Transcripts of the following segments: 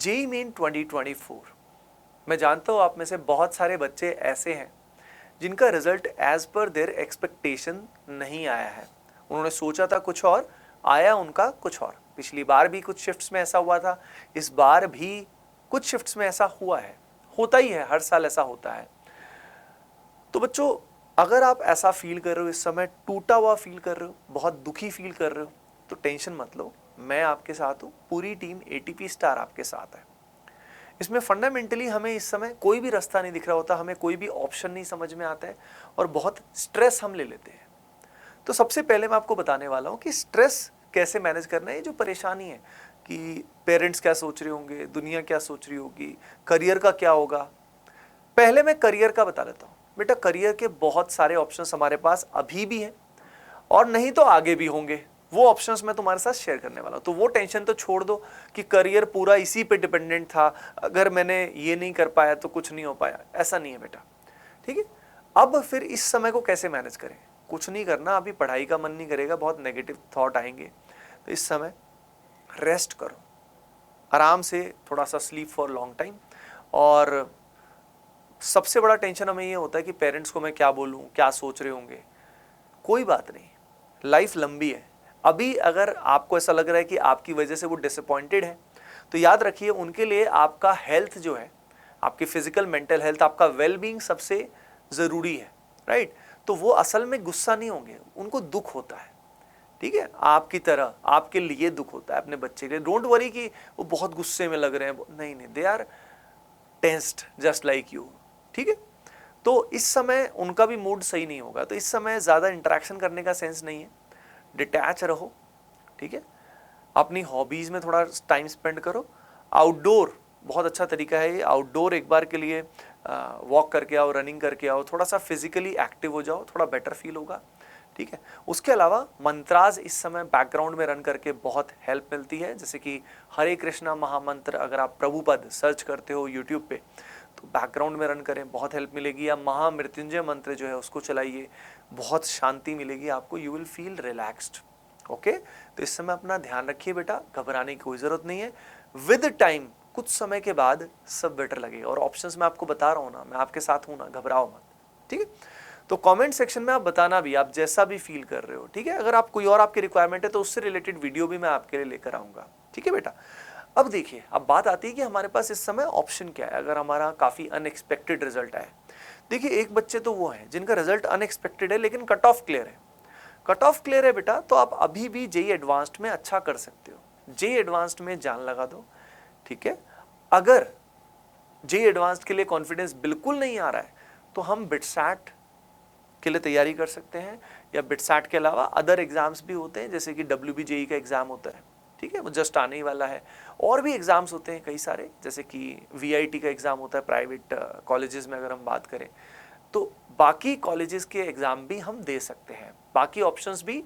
JEE main 2024, मैं जानता हूँ आप में से बहुत सारे बच्चे ऐसे हैं जिनका result as per their expectation नहीं आया है। उन्होंने सोचा था कुछ और, आया उनका कुछ और। पिछली बार भी कुछ शिफ्ट्स में ऐसा हुआ था, इस बार भी कुछ शिफ्ट्स में ऐसा हुआ है, होता ही है, हर साल ऐसा होता है। तो बच्चों, अगर आप ऐसा फील कर रहे हो, इस समय टूटा हुआ फील कर रहे हो, बहुत दुखी फील कर रहे हो, तो टेंशन मत लो, मैं आपके साथ हूँ, पूरी टीम एटीपी स्टार आपके साथ है। इसमें फंडामेंटली हमें इस समय कोई भी रास्ता नहीं दिख रहा होता, हमें कोई भी ऑप्शन नहीं समझ में आता है और बहुत स्ट्रेस हम ले लेते हैं। तो सबसे पहले मैं आपको बताने वाला हूँ कि स्ट्रेस कैसे मैनेज करना है। ये जो परेशानी है कि पेरेंट्स क्या सोच रहे होंगे, दुनिया क्या सोच रही होगी, करियर का क्या होगा, पहले मैं करियर का बता देता हूँ। बेटा, करियर के बहुत सारे ऑप्शंस हमारे पास अभी भी हैं और नहीं तो आगे भी होंगे। वो ऑप्शंस मैं तुम्हारे साथ शेयर करने वाला हूं। तो वो टेंशन तो छोड़ दो कि करियर पूरा इसी पे डिपेंडेंट था, अगर मैंने ये नहीं कर पाया तो कुछ नहीं हो पाया, ऐसा नहीं है बेटा। ठीक है, अब फिर इस समय को कैसे मैनेज करें? कुछ नहीं करना, अभी पढ़ाई का मन नहीं करेगा, बहुत नेगेटिव थॉट आएंगे, तो इस समय रेस्ट करो, आराम से थोड़ा सा स्लीप फॉर लॉन्ग टाइम। और सबसे बड़ा टेंशन हमें ये होता है कि पेरेंट्स को मैं क्या बोलूँ, क्या सोच रहे होंगे। कोई बात नहीं, लाइफ लंबी है। अभी अगर आपको ऐसा लग रहा है कि आपकी वजह से वो डिसअपॉइंटेड है, तो याद रखिए उनके लिए आपका हेल्थ जो है, आपकी फिजिकल मेंटल हेल्थ, आपका वेलबींग सबसे ज़रूरी है, राइट? तो वो असल में गुस्सा नहीं होंगे, उनको दुख होता है। ठीक है, आपकी तरह आपके लिए दुख होता है अपने बच्चे के लिए। डोंट वरी कि वो बहुत गुस्से में लग रहे हैं, नहीं नहीं, they are tensed just like you. ठीक है, तो इस समय उनका भी मूड सही नहीं होगा, तो इस समय ज़्यादा इंटरेक्शन करने का सेंस नहीं है, डिटैच रहो। ठीक है, अपनी हॉबीज़ में थोड़ा टाइम स्पेंड करो। आउटडोर बहुत अच्छा तरीका है ये, आउटडोर एक बार के लिए वॉक करके आओ, रनिंग करके आओ, थोड़ा सा फिजिकली एक्टिव हो जाओ, थोड़ा बेटर फील होगा। ठीक है, उसके अलावा मंत्राज इस समय बैकग्राउंड में रन करके बहुत हेल्प मिलती है, जैसे कि हरे कृष्णा महामंत्र, अगर आप प्रभुपद सर्च करते हो यूट्यूब पे तो बैकग्राउंड में रन करें, बहुत हेल्प मिलेगी। या महामृत्युंजय मंत्र जो है उसको चलाइए, बहुत शांति मिलेगी आपको, you will feel relaxed. Okay, तो इस समय अपना ध्यान रखिए बेटा, घबराने की कोई ज़रूरत नहीं है। विद टाइम, कुछ समय के बाद सब बेटर लगेगा। और ऑप्शंस मैं आपको बता रहा हूँ ना, मैं आपके साथ हूँ ना, घबराओ मत। ठीक है, तो कमेंट सेक्शन में आप बताना भी, आप जैसा भी फील कर रहे हो। ठीक है, अगर आप कोई और आपकी रिक्वायरमेंट है तो उससे रिलेटेड वीडियो भी मैं आपके लिए लेकर आऊँगा। ठीक है बेटा, अब देखिए, अब बात आती है कि हमारे पास इस समय ऑप्शन क्या है अगर हमारा काफ़ी अनएक्सपेक्टेड रिजल्ट आए। देखिए, एक बच्चे तो वो हैं जिनका रिजल्ट अनएक्सपेक्टेड है लेकिन कट ऑफ क्लियर है। कट ऑफ क्लियर है बेटा, तो आप अभी भी जेईई एडवांस्ड में अच्छा कर सकते हो, जेईई एडवांस्ड में जान लगा दो। ठीक है, अगर जेईई एडवांस्ड के लिए कॉन्फिडेंस बिल्कुल नहीं आ रहा है तो हम बिटसैट के लिए तैयारी कर सकते हैं, या बिटसैट के अलावा अदर एग्जाम्स भी होते हैं, जैसे कि WBJEE का एग्जाम होता है। ठीक है, वो जस्ट आने ही वाला है। और भी एग्जाम्स होते हैं कई सारे, जैसे कि VIT का एग्जाम होता है प्राइवेट कॉलेजेस में, अगर हम बात करें तो बाकी कॉलेजेस के एग्जाम भी हम दे सकते हैं। बाकी ऑप्शंस भी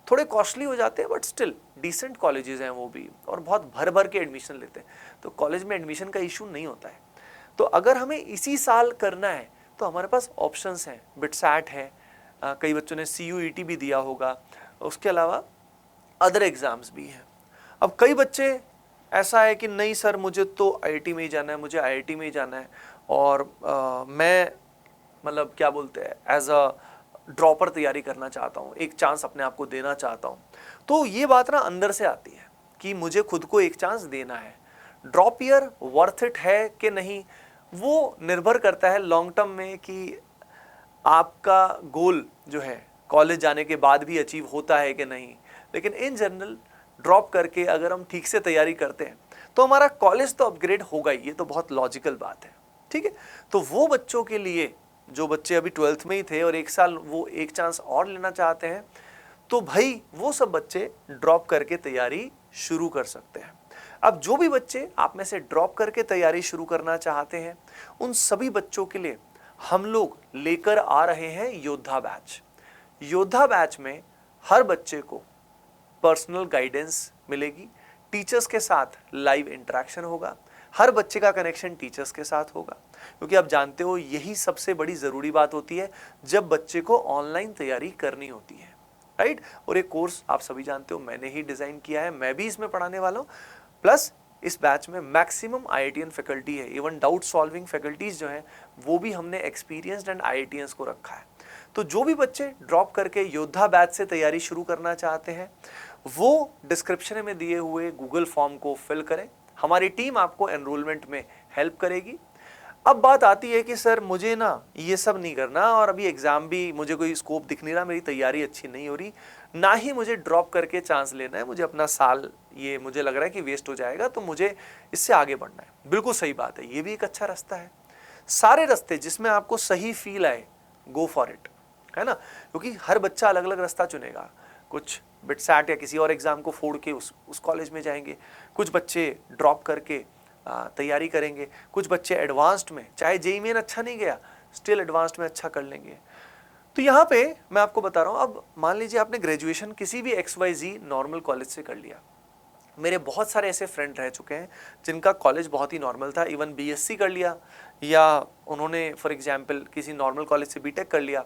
थोड़े कॉस्टली हो जाते हैं, बट स्टिल डिसेंट कॉलेजेस हैं वो भी, और बहुत भर भर के एडमिशन लेते हैं, तो कॉलेज में एडमिशन का इशू नहीं होता है। तो अगर हमें इसी साल करना है तो हमारे पास ऑप्शंस हैं, बिटसैट है, कई बच्चों ने CUET भी दिया होगा, उसके अलावा अदर एग्ज़ाम्स भी हैं। अब कई बच्चे ऐसा है कि नहीं सर, मुझे तो IIT में ही जाना है, मुझे IIT में ही जाना है, और मैं मतलब क्या बोलते हैं, एज अ ड्रॉपर तैयारी करना चाहता हूँ, एक चांस अपने आप को देना चाहता हूँ। तो ये बात ना अंदर से आती है कि मुझे खुद को एक चांस देना है। ड्रॉप ईयर वर्थ इट है कि नहीं, वो निर्भर करता है लॉन्ग टर्म में कि आपका गोल जो है कॉलेज जाने के बाद भी अचीव होता है कि नहीं। लेकिन इन जनरल ड्रॉप करके अगर हम ठीक से तैयारी करते हैं तो हमारा कॉलेज तो अपग्रेड होगा ही, ये तो बहुत लॉजिकल बात है। ठीक है, तो वो बच्चों के लिए जो बच्चे अभी 12th में ही थे और एक साल वो एक चांस और लेना चाहते हैं, तो भाई वो सब बच्चे ड्रॉप करके तैयारी शुरू कर सकते हैं। अब जो भी बच्चे आप में से ड्रॉप करके तैयारी शुरू करना चाहते हैं, उन सभी बच्चों के लिए हम लोग लेकर आ रहे हैं योद्धा बैच। योद्धा बैच में हर बच्चे को पर्सनल गाइडेंस मिलेगी, टीचर्स के साथ लाइव इंटरेक्शन होगा, हर बच्चे का कनेक्शन टीचर्स के साथ होगा, क्योंकि आप जानते हो यही सबसे बड़ी ज़रूरी बात होती है जब बच्चे को ऑनलाइन तैयारी करनी होती है, राइट? और एक कोर्स आप सभी जानते हो मैंने ही डिज़ाइन किया है, मैं भी इसमें पढ़ाने वाला हूँ, प्लस इस बैच में मैक्सिमम आईआईटीएन फैकल्टी है, इवन डाउट सॉल्विंग फैकल्टीज जो हैं वो भी हमने एक्सपीरियंस्ड एंड आईआईटीएंस को रखा है। तो जो भी बच्चे ड्रॉप करके योद्धा बैच से तैयारी शुरू करना चाहते हैं वो डिस्क्रिप्शन में दिए हुए गूगल फॉर्म को फिल करें, हमारी टीम आपको एनरोलमेंट में हेल्प करेगी। अब बात आती है कि सर मुझे ना ये सब नहीं करना और अभी एग्जाम भी मुझे कोई स्कोप दिख नहीं रहा, मेरी तैयारी अच्छी नहीं हो रही, ना ही मुझे ड्रॉप करके चांस लेना है, मुझे अपना साल ये मुझे लग रहा है कि वेस्ट हो जाएगा, तो मुझे इससे आगे बढ़ना है। बिल्कुल सही बात है, ये भी एक अच्छा रास्ता है। सारे रास्ते जिसमें आपको सही फील आए गो फॉर इट, है ना, क्योंकि हर बच्चा अलग अलग रास्ता चुनेगा। कुछ बिटसैट या किसी और एग्जाम को फोड़ के उस कॉलेज में जाएंगे, कुछ बच्चे ड्रॉप करके तैयारी करेंगे, कुछ बच्चे एडवांस्ड में, चाहे जेईई मेन अच्छा नहीं गया स्टिल एडवांस्ड में अच्छा कर लेंगे। तो यहाँ पे मैं आपको बता रहा हूँ, अब मान लीजिए आपने ग्रेजुएशन किसी भी XYZ नॉर्मल कॉलेज से कर लिया। मेरे बहुत सारे ऐसे फ्रेंड रह चुके हैं जिनका कॉलेज बहुत ही नॉर्मल था, इवन BSc कर लिया या उन्होंने फॉर एग्जाम्पल किसी नॉर्मल कॉलेज से BTech कर लिया,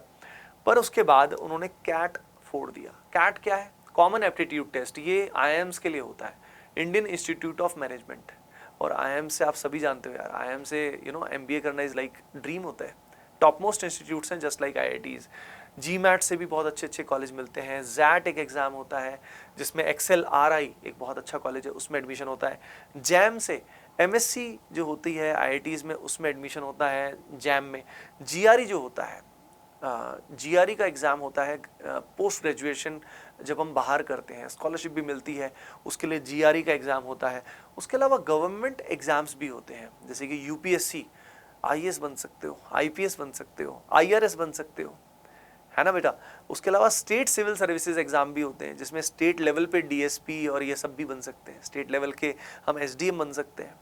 पर उसके बाद उन्होंने कैट फोड़ दिया। कैट क्या है? Common aptitude test. ये IIMs के लिए होता है, इंडियन इंस्टीट्यूट ऑफ मैनेजमेंट। और IIM से आप सभी जानते हो यार, IIM से MBA करना इज लाइक ड्रीम होता है। टॉप मोस्ट इंस्टीट्यूट्स हैं जस्ट लाइक IITs। GMAT से भी बहुत अच्छे अच्छे कॉलेज मिलते हैं। ZAT एक एग्जाम होता है जिसमें XLRI एक बहुत अच्छा कॉलेज है, उसमें एडमिशन होता है। JAM से MSc जो होती है IITs में, उसमें एडमिशन होता है JAM में। GRE जो होता है, GRE का एग्ज़ाम होता है पोस्ट ग्रेजुएशन, जब हम बाहर करते हैं स्कॉलरशिप भी मिलती है, उसके लिए GRE का एग्ज़ाम होता है। उसके अलावा गवर्नमेंट एग्ज़ाम्स भी होते हैं, जैसे कि UPSC, IAS बन सकते हो, IPS बन सकते हो, IRS बन सकते हो, है ना बेटा। उसके अलावा स्टेट सिविल सर्विसेज एग्ज़ाम भी होते हैं जिसमें स्टेट लेवल पे DSP और ये सब भी बन सकते हैं। स्टेट लेवल के हम SDM बन सकते हैं।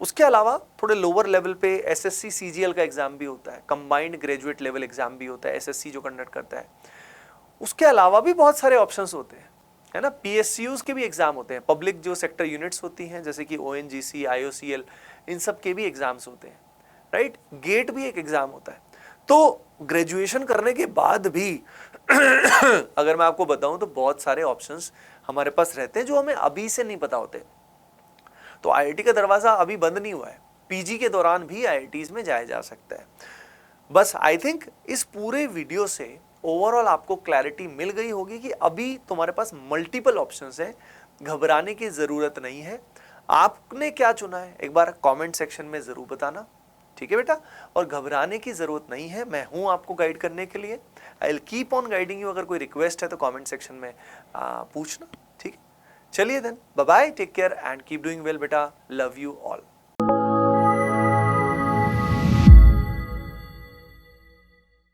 उसके अलावा थोड़े लोअर लेवल पे SSC CGL का एग्जाम भी होता है, कंबाइंड ग्रेजुएट लेवल एग्जाम भी होता है, SSC जो कंडक्ट करता है। उसके अलावा भी बहुत सारे ऑप्शंस होते हैं, है ना। PSUs के भी एग्जाम होते हैं, पब्लिक जो सेक्टर यूनिट्स होती हैं जैसे कि ONGC, IOCL, इन सब के भी एग्जाम्स होते हैं, राइट। गेट भी एक एग्जाम होता है। तो ग्रेजुएशन करने के बाद भी अगर मैं आपको बताऊं तो बहुत सारे ऑप्शंस हमारे पास रहते हैं जो हमें अभी से नहीं पता होते। तो IIT का दरवाजा अभी बंद नहीं हुआ है, PG के दौरान भी IITs में जाया जा सकता है। बस आई थिंक इस पूरे वीडियो से ओवरऑल आपको क्लैरिटी मिल गई होगी कि अभी तुम्हारे पास मल्टीपल ऑप्शंस हैं, घबराने की जरूरत नहीं है। आपने क्या चुना है एक बार कमेंट सेक्शन में जरूर बताना, ठीक है बेटा। और घबराने की जरूरत नहीं है, मैं हूं आपको गाइड करने के लिए। I will keep on guiding you. अगर कोई रिक्वेस्ट है तो कमेंट सेक्शन में पूछना, ठीक है। चलिए then, bye bye, take care and keep doing well बेटा, लव यू ऑल।